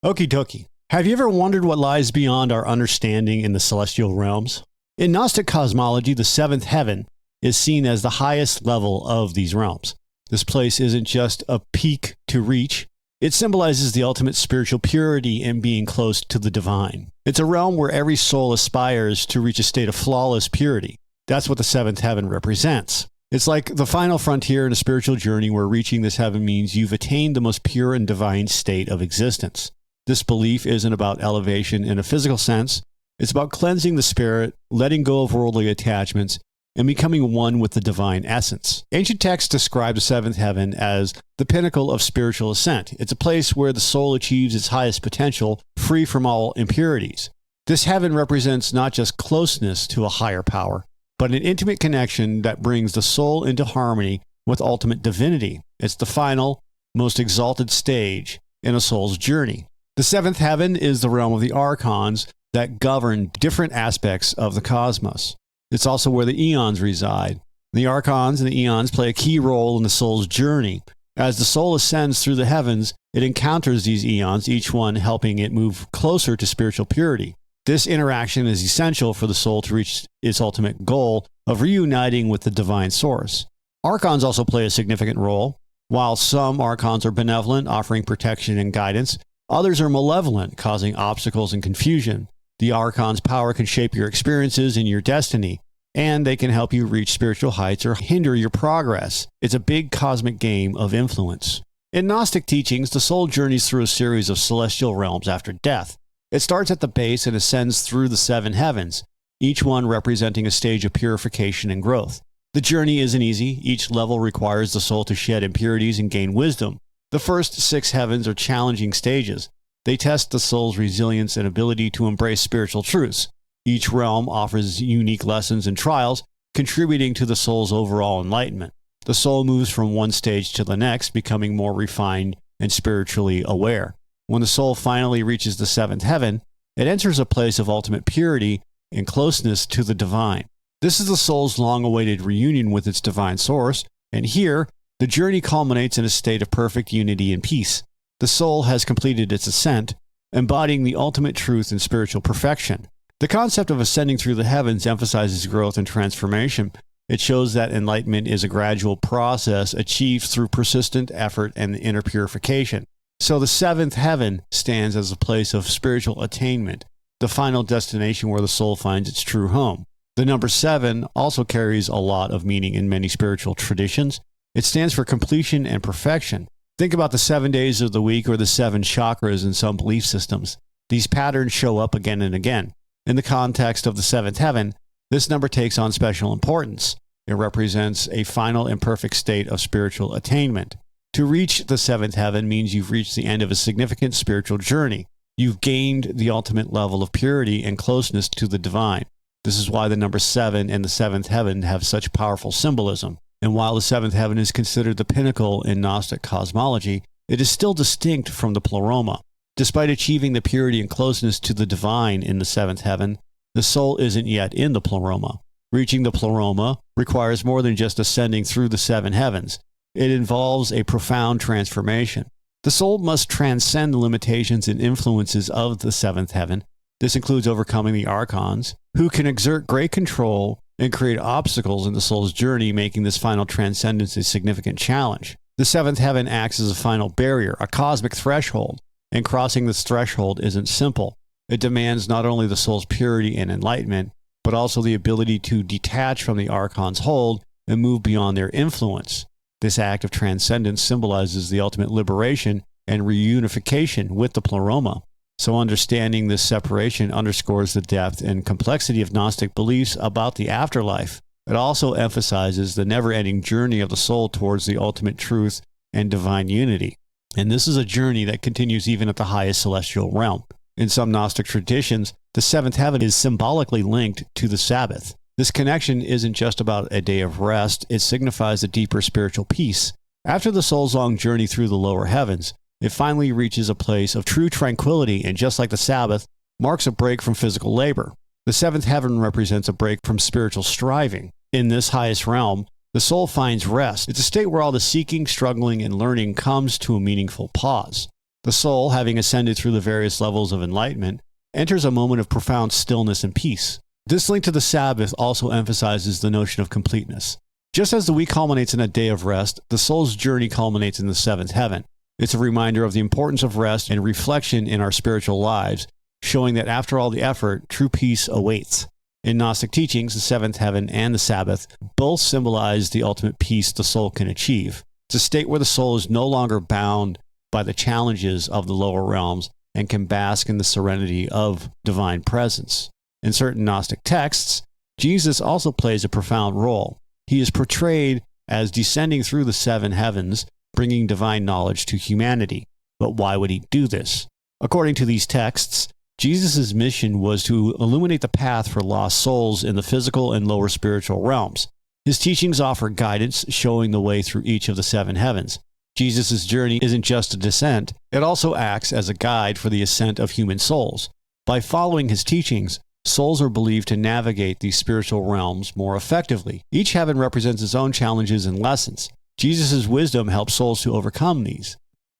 Okie dokie. Have you ever wondered what lies beyond our understanding in the celestial realms? In Gnostic cosmology, the seventh heaven is seen as the highest level of these realms. This place isn't just a peak to reach. It symbolizes the ultimate spiritual purity and being close to the divine. It's a realm where every soul aspires to reach a state of flawless purity. That's what the seventh heaven represents. It's like the final frontier in a spiritual journey where reaching this heaven means you've attained the most pure and divine state of existence. This belief isn't about elevation in a physical sense. It's about cleansing the spirit, letting go of worldly attachments, and becoming one with the divine essence. Ancient texts describe the seventh heaven as the pinnacle of spiritual ascent. It's a place where the soul achieves its highest potential, free from all impurities. This heaven represents not just closeness to a higher power, but an intimate connection that brings the soul into harmony with ultimate divinity. It's the final, most exalted stage in a soul's journey. The seventh heaven is the realm of the Archons that govern different aspects of the cosmos. It's also where the Aeons reside. The Archons and the Aeons play a key role in the soul's journey. As the soul ascends through the heavens, it encounters these Aeons, each one helping it move closer to spiritual purity. This interaction is essential for the soul to reach its ultimate goal of reuniting with the divine source. Archons also play a significant role. While some Archons are benevolent, offering protection and guidance, others are malevolent, causing obstacles and confusion. The Archon's power can shape your experiences and your destiny, and they can help you reach spiritual heights or hinder your progress. It's a big cosmic game of influence. In Gnostic teachings, the soul journeys through a series of celestial realms after death. It starts at the base and ascends through the seven heavens, each one representing a stage of purification and growth. The journey isn't easy. Each level requires the soul to shed impurities and gain wisdom. The first 6 heavens are challenging stages. They test the soul's resilience and ability to embrace spiritual truths. Each realm offers unique lessons and trials, contributing to the soul's overall enlightenment. The soul moves from one stage to the next, becoming more refined and spiritually aware. When the soul finally reaches the seventh heaven, it enters a place of ultimate purity and closeness to the divine. This is the soul's long-awaited reunion with its divine source, and here, the journey culminates in a state of perfect unity and peace. The soul has completed its ascent, embodying the ultimate truth and spiritual perfection. The concept of ascending through the heavens emphasizes growth and transformation. It shows that enlightenment is a gradual process achieved through persistent effort and inner purification. So the seventh heaven stands as a place of spiritual attainment, the final destination where the soul finds its true home. The number 7 also carries a lot of meaning in many spiritual traditions. It stands for completion and perfection. Think about the 7 days of the week or the 7 chakras in some belief systems. These patterns show up again and again. In the context of the seventh heaven, this number takes on special importance. It represents a final and perfect state of spiritual attainment. To reach the seventh heaven means you've reached the end of a significant spiritual journey. You've gained the ultimate level of purity and closeness to the divine. This is why the number 7 and the seventh heaven have such powerful symbolism. And while the seventh heaven is considered the pinnacle in Gnostic cosmology, it is still distinct from the Pleroma. Despite achieving the purity and closeness to the divine in the seventh heaven, the soul isn't yet in the Pleroma. Reaching the Pleroma requires more than just ascending through the 7 heavens. It involves a profound transformation. The soul must transcend the limitations and influences of the seventh heaven. This includes overcoming the Archons, who can exert great control and create obstacles in the soul's journey, making this final transcendence a significant challenge. The seventh heaven acts as a final barrier, a cosmic threshold, and crossing this threshold isn't simple. It demands not only the soul's purity and enlightenment, but also the ability to detach from the Archon's hold and move beyond their influence. This act of transcendence symbolizes the ultimate liberation and reunification with the Pleroma. So understanding this separation underscores the depth and complexity of Gnostic beliefs about the afterlife. It also emphasizes the never-ending journey of the soul towards the ultimate truth and divine unity. And this is a journey that continues even at the highest celestial realm. In some Gnostic traditions, the seventh heaven is symbolically linked to the Sabbath. This connection isn't just about a day of rest, it signifies a deeper spiritual peace. After the soul's long journey through the lower heavens, it finally reaches a place of true tranquility, and just like the Sabbath, marks a break from physical labor. The seventh heaven represents a break from spiritual striving. In this highest realm, the soul finds rest. It's a state where all the seeking, struggling, and learning comes to a meaningful pause. The soul, having ascended through the various levels of enlightenment, enters a moment of profound stillness and peace. This link to the Sabbath also emphasizes the notion of completeness. Just as the week culminates in a day of rest, the soul's journey culminates in the seventh heaven. It's a reminder of the importance of rest and reflection in our spiritual lives, showing that after all the effort, true peace awaits. In Gnostic teachings, the seventh heaven and the Sabbath both symbolize the ultimate peace the soul can achieve. It's a state where the soul is no longer bound by the challenges of the lower realms and can bask in the serenity of divine presence. In certain Gnostic texts, Jesus also plays a profound role. He is portrayed as descending through the seven heavens, bringing divine knowledge to humanity. But why would he do this? According to these texts, Jesus' mission was to illuminate the path for lost souls in the physical and lower spiritual realms. His teachings offer guidance, showing the way through each of the seven heavens. Jesus' journey isn't just a descent, it also acts as a guide for the ascent of human souls. By following his teachings, souls are believed to navigate these spiritual realms more effectively. Each heaven represents its own challenges and lessons. Jesus' wisdom helps souls to overcome these.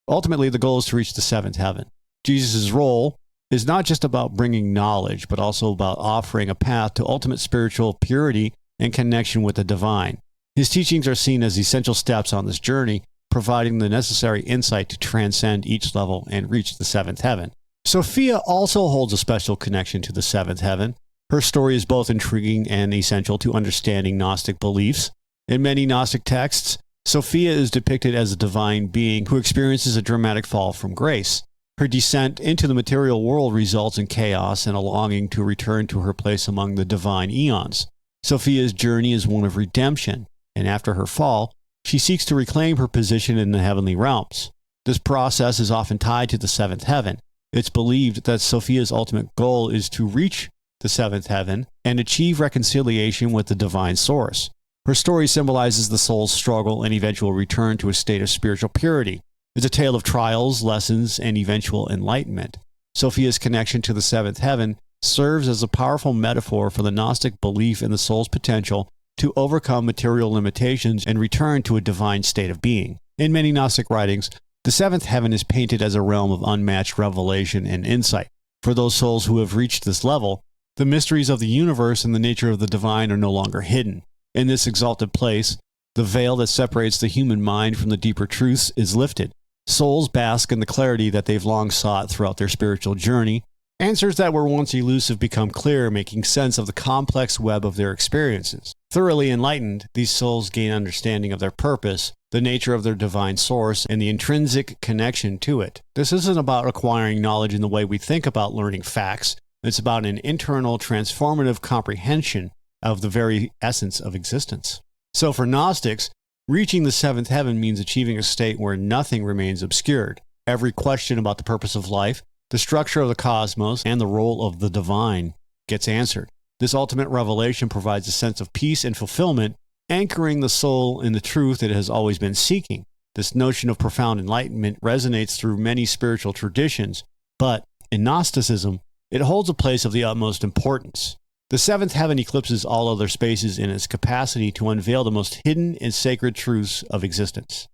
Ultimately, the goal is to reach the seventh heaven. Jesus' role is not just about bringing knowledge, but also about offering a path to ultimate spiritual purity and connection with the divine. His teachings are seen as essential steps on this journey, providing the necessary insight to transcend each level and reach the seventh heaven. Sophia also holds a special connection to the seventh heaven. Her story is both intriguing and essential to understanding Gnostic beliefs. In many Gnostic texts, Sophia is depicted as a divine being who experiences a dramatic fall from grace. Her descent into the material world results in chaos and a longing to return to her place among the divine Aeons. Sophia's journey is one of redemption, and after her fall, she seeks to reclaim her position in the heavenly realms. This process is often tied to the seventh heaven. It's believed that Sophia's ultimate goal is to reach the seventh heaven and achieve reconciliation with the divine source. Her story symbolizes the soul's struggle and eventual return to a state of spiritual purity. It's a tale of trials, lessons, and eventual enlightenment. Sophia's connection to the seventh heaven serves as a powerful metaphor for the Gnostic belief in the soul's potential to overcome material limitations and return to a divine state of being. In many Gnostic writings, the seventh heaven is painted as a realm of unmatched revelation and insight. For those souls who have reached this level, the mysteries of the universe and the nature of the divine are no longer hidden. In this exalted place, the veil that separates the human mind from the deeper truths is lifted. Souls bask in the clarity that they've long sought throughout their spiritual journey. Answers that were once elusive become clear, making sense of the complex web of their experiences. Thoroughly enlightened, these souls gain understanding of their purpose, the nature of their divine source, and the intrinsic connection to it. This isn't about acquiring knowledge in the way we think about learning facts. It's about an internal, transformative comprehension of the very essence of existence. So for Gnostics, reaching the seventh heaven means achieving a state where nothing remains obscured. Every question about the purpose of life, the structure of the cosmos, and the role of the divine gets answered. This ultimate revelation provides a sense of peace and fulfillment, anchoring the soul in the truth it has always been seeking. This notion of profound enlightenment resonates through many spiritual traditions, but in Gnosticism, it holds a place of the utmost importance. The seventh heaven eclipses all other spaces in its capacity to unveil the most hidden and sacred truths of existence.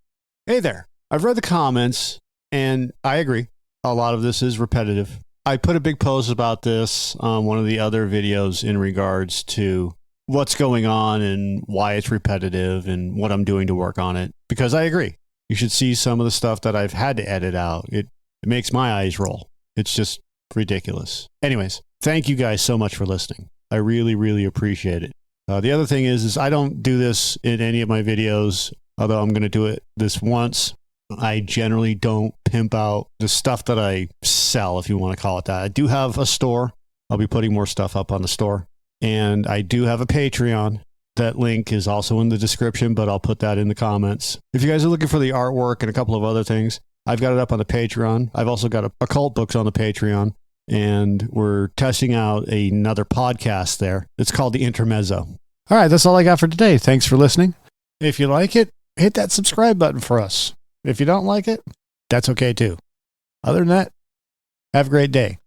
Hey there, I've read the comments, and I agree. A lot of this is repetitive. I put a big post about this on one of the other videos in regards to what's going on and why it's repetitive and what I'm doing to work on it, because I agree. You should see some of the stuff that I've had to edit out. It makes my eyes roll. It's just ridiculous. Anyways, thank you guys so much for listening. I really, really appreciate it. The other thing is I don't do this in any of my videos, although I'm going to do it this once. I generally don't pimp out the stuff that I sell, if you want to call it that. I do have a store. I'll be putting more stuff up on the store. And I do have a Patreon. That link is also in the description, but I'll put that in the comments. If you guys are looking for the artwork and a couple of other things, I've got it up on the Patreon. I've also got occult books on the Patreon. And we're testing out another podcast there. It's called The Intermezzo. All right, that's all I got for today. Thanks for listening. If you like it, hit that subscribe button for us. If you don't like it, that's okay too. Other than that, have a great day.